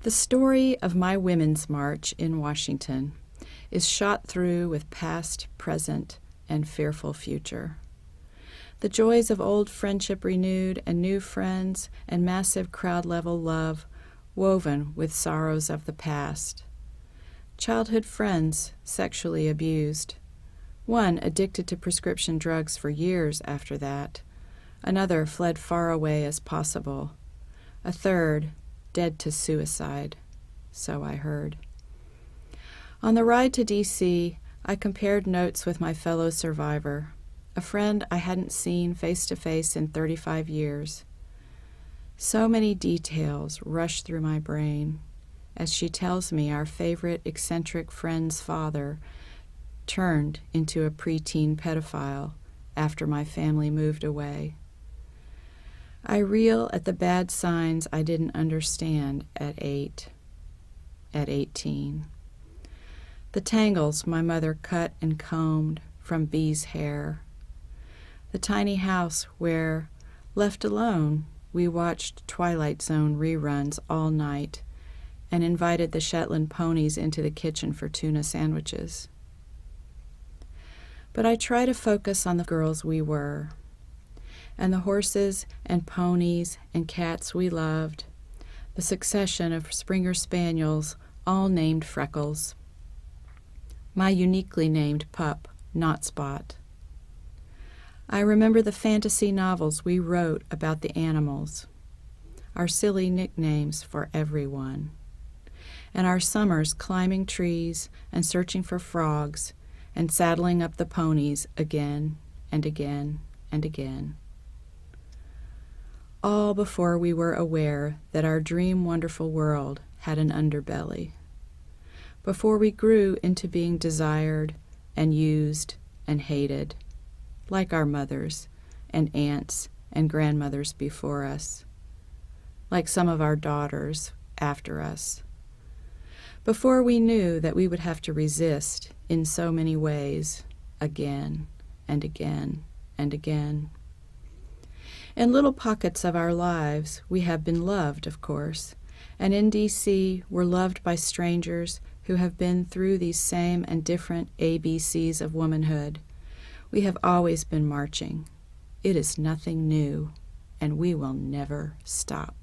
The story of my Women's March in Washington is shot through with past, present, and fearful future. The joys of old friendship renewed and new friends and massive crowd-level love woven with sorrows of the past. Childhood friends sexually abused. One addicted to prescription drugs for years after that. Another fled far away as possible. A third dead to suicide, so I heard. On the ride to D.C., I compared notes with my fellow survivor, a friend I hadn't seen face-to-face in 35 years. So many details rush through my brain as she tells me our favorite eccentric friend's father turned into a preteen pedophile after my family moved away. I reel at the bad signs I didn't understand at 8, at 18. The tangles my mother cut and combed from Bee's hair. The tiny house where, left alone, we watched Twilight Zone reruns all night and invited the Shetland ponies into the kitchen for tuna sandwiches. But I try to focus on the girls we were, and the horses and ponies and cats we loved, the succession of Springer Spaniels, all named Freckles. My uniquely named pup, Not Spot. I remember the fantasy novels we wrote about the animals, our silly nicknames for everyone, and our summers climbing trees and searching for frogs and saddling up the ponies again and again and again. All before we were aware that our dream wonderful world had an underbelly. Before we grew into being desired and used and hated, like our mothers and aunts and grandmothers before us, like some of our daughters after us. Before we knew that we would have to resist in so many ways, again and again and again. In little pockets of our lives, we have been loved, of course, and in D.C. we're loved by strangers who have been through these same and different ABCs of womanhood. We have always been marching. It is nothing new, and we will never stop.